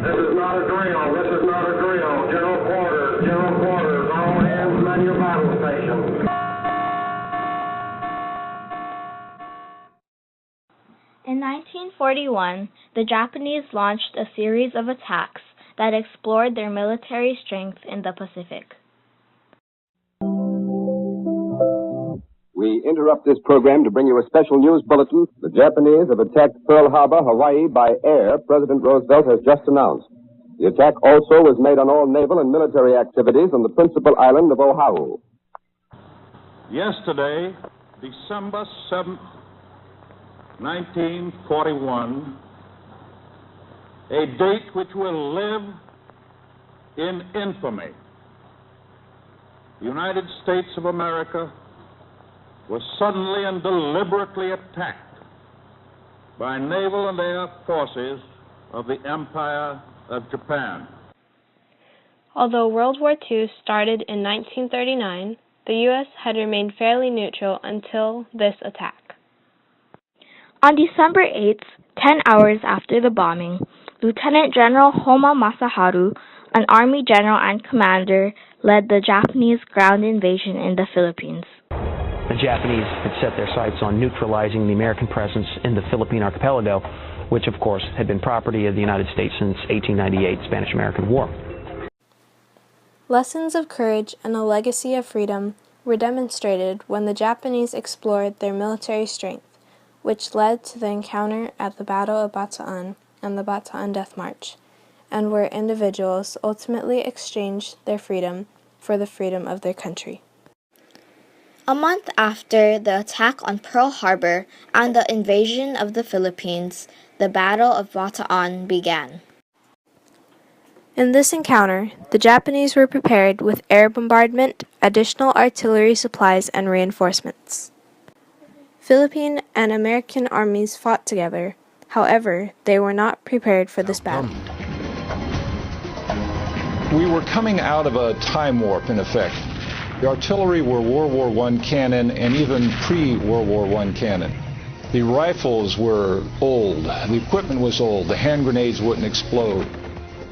This is not a drill. This is not a drill. General quarters. General quarters. All hands man your battle stations. In 1941, the Japanese launched a series of attacks that explored their military strength in the Pacific. We interrupt this program to bring you a special news bulletin. The Japanese have attacked Pearl Harbor, Hawaii, by air, President Roosevelt has just announced. The attack also was made on all naval and military activities on the principal island of Oahu. Yesterday, December 7th, 1941, a date which will live in infamy. The United States of America was suddenly and deliberately attacked by naval and air forces of the Empire of Japan. Although World War II started in 1939, the U.S. had remained fairly neutral until this attack. On December 8th, 10 hours after the bombing, Lieutenant General Homa Masaharu, an Army general and commander, led the Japanese ground invasion in the Philippines. The Japanese had set their sights on neutralizing the American presence in the Philippine archipelago, which of course had been property of the United States since 1898 Spanish-American War. Lessons of courage and a legacy of freedom were demonstrated when the Japanese explored their military strength, which led to the encounter at the Battle of Bataan and the Bataan Death March, and where individuals ultimately exchanged their freedom for the freedom of their country. A month after the attack on Pearl Harbor and the invasion of the Philippines, the Battle of Bataan began. In this encounter, the Japanese were prepared with air bombardment, additional artillery supplies, and reinforcements. Philippine and American armies fought together. However, they were not prepared for this battle. We were coming out of a time warp, in effect. The artillery were World War I cannon and even pre-World War I cannon. The rifles were old, the equipment was old, the hand grenades wouldn't explode.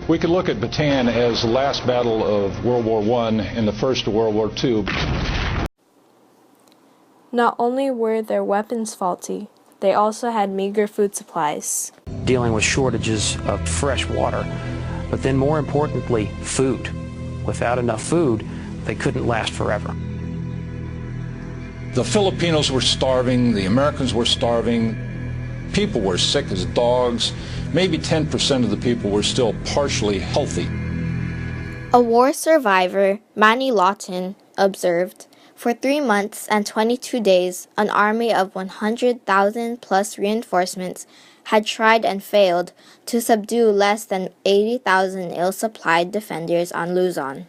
We could look at Bataan as the last battle of World War I and the first of World War II. Not only were their weapons faulty, they also had meager food supplies. Dealing with shortages of fresh water, but then more importantly, food. Without enough food, they couldn't last forever. The Filipinos were starving, the Americans were starving, people were sick as dogs. Maybe 10% of the people were still partially healthy. A war survivor, Manny Lawton, observed, "For 3 months and 22 days, an army of 100,000 plus reinforcements had tried and failed to subdue less than 80,000 ill-supplied defenders on Luzon."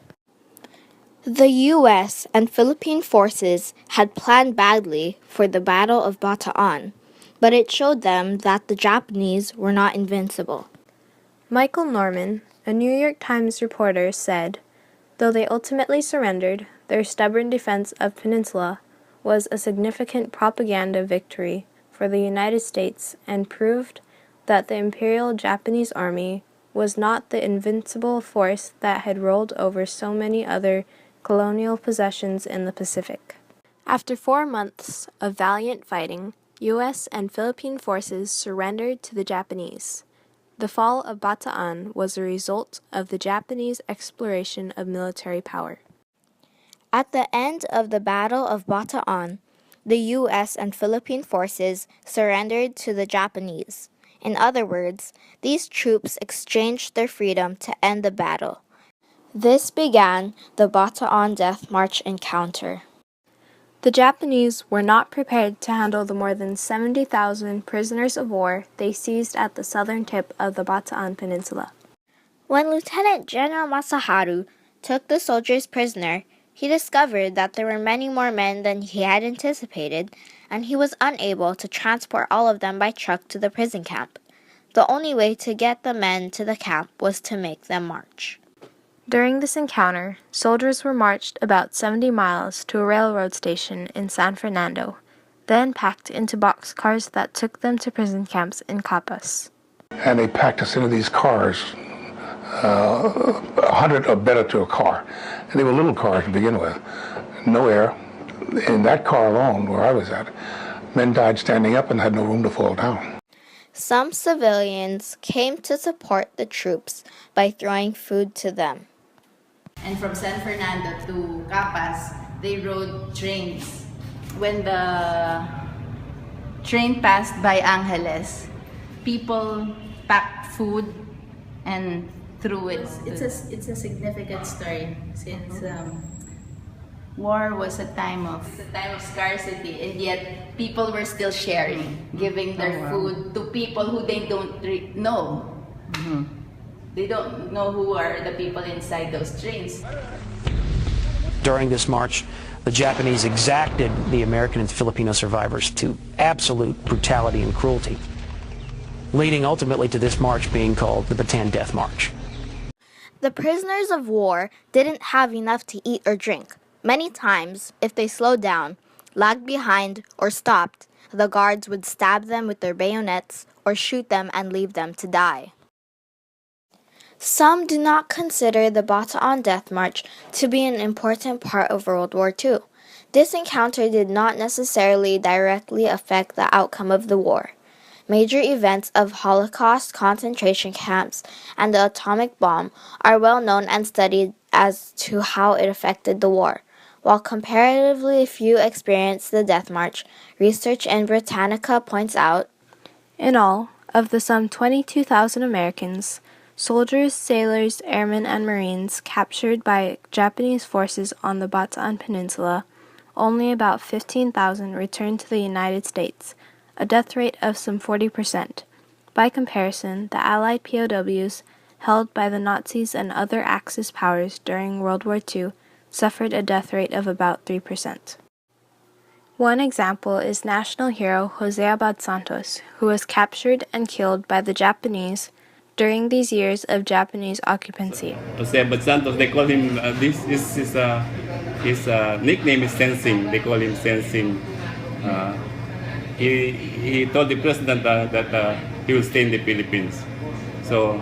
The U.S. and Philippine forces had planned badly for the Battle of Bataan, but it showed them that the Japanese were not invincible. Michael Norman, a New York Times reporter, said, "Though they ultimately surrendered, their stubborn defense of Peninsula was a significant propaganda victory for the United States and proved that the Imperial Japanese Army was not the invincible force that had rolled over so many other colonial possessions in the Pacific." After 4 months of valiant fighting, U.S. and Philippine forces surrendered to the Japanese. The fall of Bataan was a result of the Japanese exploration of military power. At the end of the Battle of Bataan, the U.S. and Philippine forces surrendered to the Japanese. In other words, these troops exchanged their freedom to end the battle. This began the Bataan Death March encounter. The Japanese were not prepared to handle the more than 70,000 prisoners of war they seized at the southern tip of the Bataan Peninsula. When Lieutenant General Masaharu took the soldiers prisoner, he discovered that there were many more men than he had anticipated, and he was unable to transport all of them by truck to the prison camp. The only way to get the men to the camp was to make them march. During this encounter, soldiers were marched about 70 miles to a railroad station in San Fernando, then packed into boxcars that took them to prison camps in Capas. And they packed us into these cars 100 or better to a car. And they were little cars to begin with. No air. In that car alone, where I was at, men died standing up and had no room to fall down. Some civilians came to support the troops by throwing food to them. And from San Fernando to Capas, they rode trains. When the train passed by Angeles, people packed food and threw it. It's a significant story since war was a time of scarcity, and yet people were still sharing, giving their food to people who they don't know. Mm-hmm. They don't know who are the people inside those trains. During this march, the Japanese exacted the American and Filipino survivors to absolute brutality and cruelty, leading ultimately to this march being called the Bataan Death March. The prisoners of war didn't have enough to eat or drink. Many times, if they slowed down, lagged behind, or stopped, the guards would stab them with their bayonets or shoot them and leave them to die. Some do not consider the Bataan Death March to be an important part of World War II. This encounter did not necessarily directly affect the outcome of the war. Major events of Holocaust concentration camps and the atomic bomb are well known and studied as to how it affected the war. While comparatively few experienced the Death March, research in Britannica points out, in all, of the some 22,000 Americans, soldiers, sailors, airmen, and Marines captured by Japanese forces on the Bataan Peninsula, only about 15,000 returned to the United States, a death rate of some 40%. By comparison, the Allied POWs held by the Nazis and other Axis powers during World War II suffered a death rate of about 3%. One example is national hero Jose Abad Santos, who was captured and killed by the Japanese during these years of Japanese occupancy. Jose Abad Santos, they call him, his nickname is Sensing, they call him Sensing. He told the president that he will stay in the Philippines. So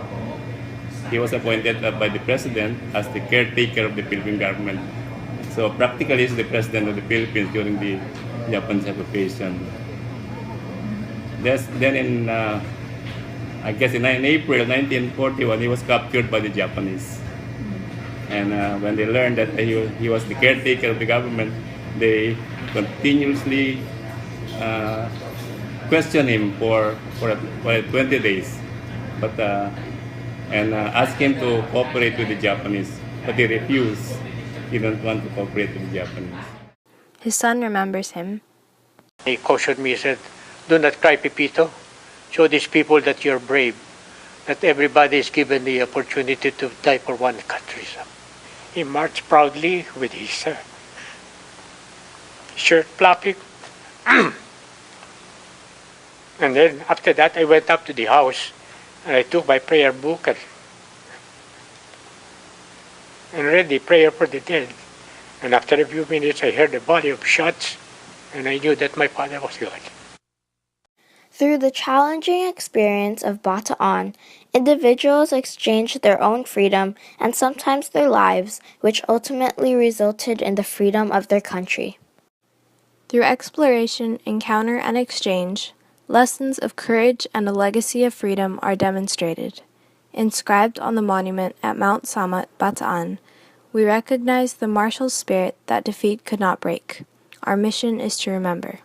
he was appointed by the president as the caretaker of the Philippine government. So practically he's the president of the Philippines during the Japanese occupation. Then in, I guess in April 1941, he was captured by the Japanese. And when they learned that he was the caretaker of the government, they continuously questioned him for 20 days. But and asked him to cooperate with the Japanese, but he refused. He didn't want to cooperate with the Japanese. His son remembers him. He cautioned me, he said, "Do not cry, Pepito. Show these people that you're brave, that everybody is given the opportunity to die for one country." So he marched proudly with his shirt flapping. And then after that, I went up to the house and I took my prayer book and read the prayer for the dead. And after a few minutes, I heard a volley of shots, and I knew that my father was gone. through the challenging experience of Bataan, individuals exchanged their own freedom and sometimes their lives, which ultimately resulted in the freedom of their country. Through exploration, encounter, and exchange, lessons of courage and a legacy of freedom are demonstrated. Inscribed on the monument at Mount Samat, Bataan, we recognize the martial spirit that defeat could not break. Our mission is to remember.